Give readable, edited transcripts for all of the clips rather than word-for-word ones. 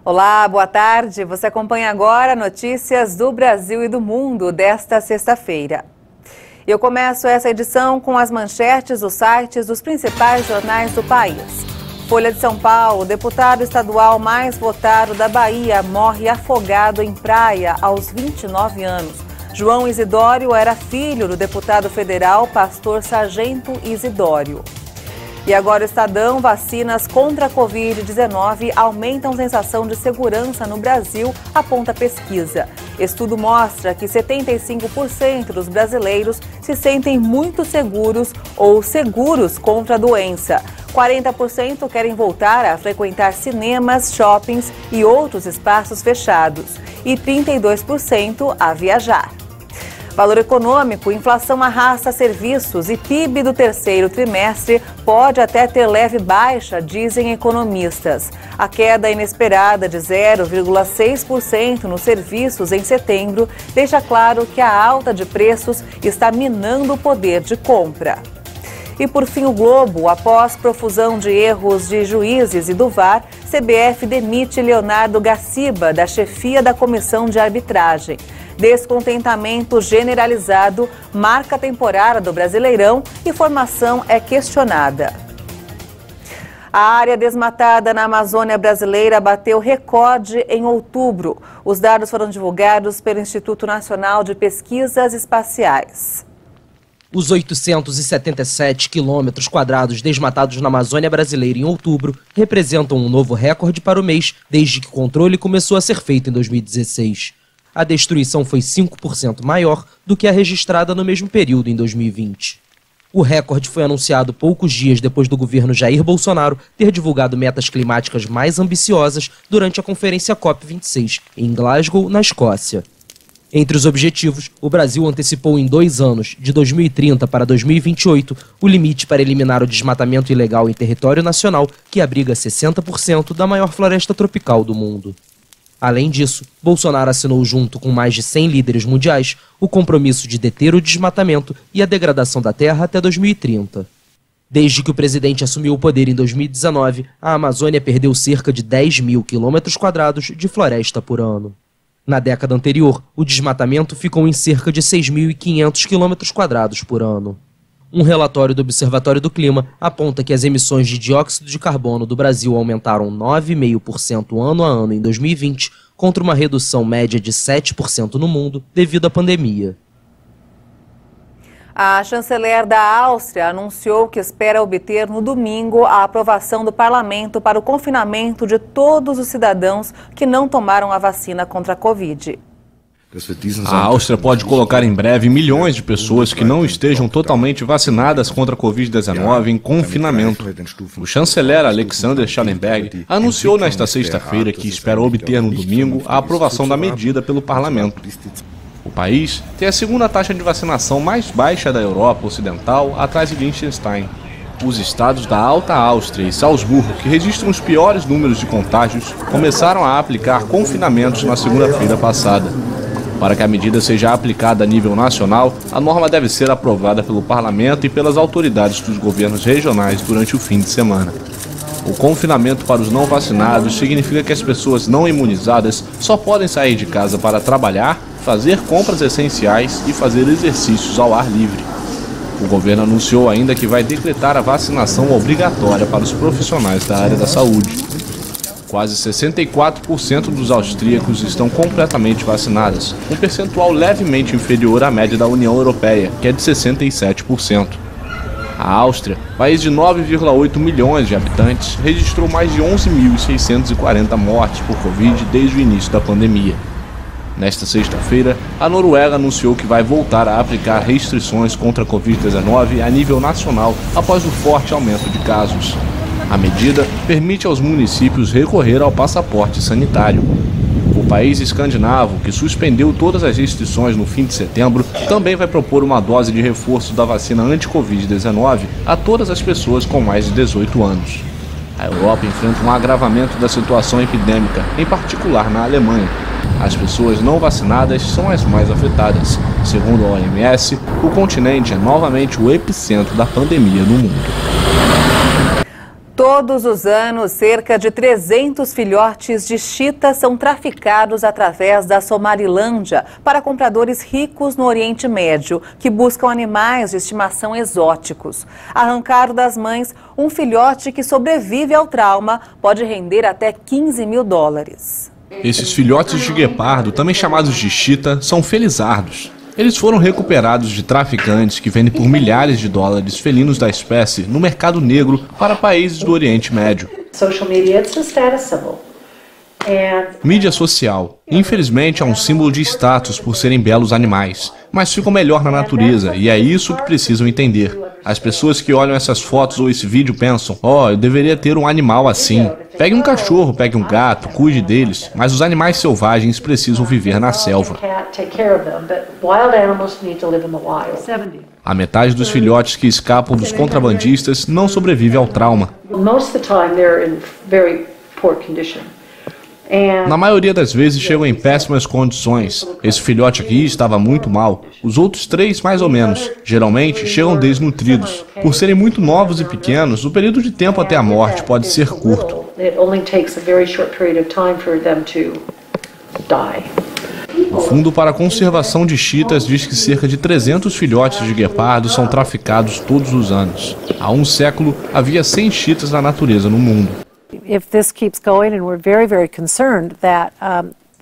Olá, boa tarde. Você acompanha agora notícias do Brasil e do mundo desta sexta-feira. Eu começo essa edição com as manchetes dos sites dos principais jornais do país. Folha de São Paulo, o deputado estadual mais votado da Bahia morre afogado em praia aos 29 anos. João Isidório era filho do deputado federal Pastor Sargento Isidório. E agora o Estadão, vacinas contra a Covid-19 aumentam sensação de segurança no Brasil, aponta pesquisa. Estudo mostra que 75% dos brasileiros se sentem muito seguros ou seguros contra a doença. 40% querem voltar a frequentar cinemas, shoppings e outros espaços fechados. E 32% a viajar. Valor econômico, inflação arrasta serviços e PIB do terceiro trimestre pode até ter leve baixa, dizem economistas. A queda inesperada de 0,6% nos serviços em setembro deixa claro que a alta de preços está minando o poder de compra. E por fim o Globo, após profusão de erros de juízes e do VAR, CBF demite Leonardo Gaciba da chefia da comissão de arbitragem. Descontentamento generalizado marca a temporada do Brasileirão e formação é questionada. A área desmatada na Amazônia brasileira bateu recorde em outubro. Os dados foram divulgados pelo Instituto Nacional de Pesquisas Espaciais. Os 877 quilômetros quadrados desmatados na Amazônia brasileira em outubro representam um novo recorde para o mês desde que o controle começou a ser feito em 2016. A destruição foi 5% maior do que a registrada no mesmo período em 2020. O recorde foi anunciado poucos dias depois do governo Jair Bolsonaro ter divulgado metas climáticas mais ambiciosas durante a conferência COP26, em Glasgow, na Escócia. Entre os objetivos, o Brasil antecipou em 2 anos, de 2030 para 2028, o limite para eliminar o desmatamento ilegal em território nacional, que abriga 60% da maior floresta tropical do mundo. Além disso, Bolsonaro assinou junto com mais de 100 líderes mundiais o compromisso de deter o desmatamento e a degradação da terra até 2030. Desde que o presidente assumiu o poder em 2019, a Amazônia perdeu cerca de 10 mil quilômetros quadrados de floresta por ano. Na década anterior, o desmatamento ficou em cerca de 6.500 quilômetros quadrados por ano. Um relatório do Observatório do Clima aponta que as emissões de dióxido de carbono do Brasil aumentaram 9,5% ano a ano em 2020, contra uma redução média de 7% no mundo devido à pandemia. A chanceler da Áustria anunciou que espera obter no domingo a aprovação do parlamento para o confinamento de todos os cidadãos que não tomaram a vacina contra a Covid. A Áustria pode colocar em breve milhões de pessoas que não estejam totalmente vacinadas contra a Covid-19 em confinamento. O chanceler Alexander Schallenberg anunciou nesta sexta-feira que espera obter no domingo a aprovação da medida pelo parlamento. O país tem a segunda taxa de vacinação mais baixa da Europa Ocidental, atrás de Liechtenstein. Os estados da Alta Áustria e Salzburgo, que registram os piores números de contágios, começaram a aplicar confinamentos na segunda-feira passada. Para que a medida seja aplicada a nível nacional, a norma deve ser aprovada pelo parlamento e pelas autoridades dos governos regionais durante o fim de semana. O confinamento para os não vacinados significa que as pessoas não imunizadas só podem sair de casa para trabalhar, fazer compras essenciais e fazer exercícios ao ar livre. O governo anunciou ainda que vai decretar a vacinação obrigatória para os profissionais da área da saúde. Quase 64% dos austríacos estão completamente vacinados, um percentual levemente inferior à média da União Europeia, que é de 67%. A Áustria, país de 9,8 milhões de habitantes, registrou mais de 11.640 mortes por Covid desde o início da pandemia. Nesta sexta-feira, a Noruega anunciou que vai voltar a aplicar restrições contra a Covid-19 a nível nacional após o forte aumento de casos. A medida permite aos municípios recorrer ao passaporte sanitário. O país escandinavo, que suspendeu todas as restrições no fim de setembro, também vai propor uma dose de reforço da vacina anti-Covid-19 a todas as pessoas com mais de 18 anos. A Europa enfrenta um agravamento da situação epidêmica, em particular na Alemanha. As pessoas não vacinadas são as mais afetadas. Segundo a OMS, o continente é novamente o epicentro da pandemia no mundo. Todos os anos, cerca de 300 filhotes de chitas são traficados através da Somalilândia para compradores ricos no Oriente Médio, que buscam animais de estimação exóticos. Arrancado das mães, um filhote que sobrevive ao trauma pode render até 15 mil dólares. Esses filhotes de guepardo, também chamados de chita, são felizardos. Eles foram recuperados de traficantes que vendem por milhares de dólares felinos da espécie no mercado negro para países do Oriente Médio. Mídia social. Infelizmente, é um símbolo de status por serem belos animais, mas ficam melhor na natureza e é isso que precisam entender. As pessoas que olham essas fotos ou esse vídeo pensam, eu deveria ter um animal assim. Pegue um cachorro, pegue um gato, cuide deles, mas os animais selvagens precisam viver na selva. A metade dos filhotes que escapam dos contrabandistas não sobrevive ao trauma. Na maioria das vezes chegam em péssimas condições. Esse filhote aqui estava muito mal. Os outros 3, mais ou menos. Geralmente chegam desnutridos. Por serem muito novos e pequenos, o período de tempo até a morte pode ser curto. O Fundo para a Conservação de Chitas diz que cerca de 300 filhotes de guepardo são traficados todos os anos. Há um século, havia 100 chitas na natureza no mundo.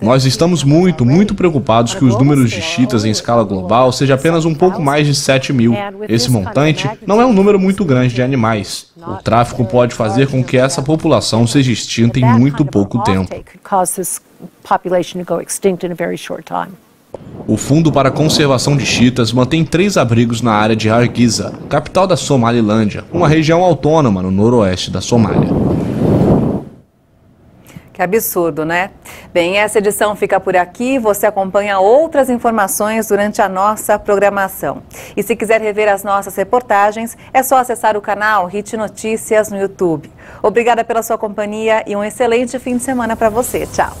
Nós estamos muito preocupados que os números de chitas em escala global seja apenas um pouco mais de 7 mil. Esse montante não é um número muito grande de animais. O tráfico pode fazer com que essa população seja extinta em muito pouco tempo. O Fundo para a Conservação de Chitas mantém 3 abrigos na área de Hargeisa, capital da Somalilândia, uma região autônoma no noroeste da Somália. Que absurdo, né? Bem, essa edição fica por aqui. Você acompanha outras informações durante a nossa programação. E se quiser rever as nossas reportagens, é só acessar o canal Hit Notícias no YouTube. Obrigada pela sua companhia e um excelente fim de semana para você. Tchau!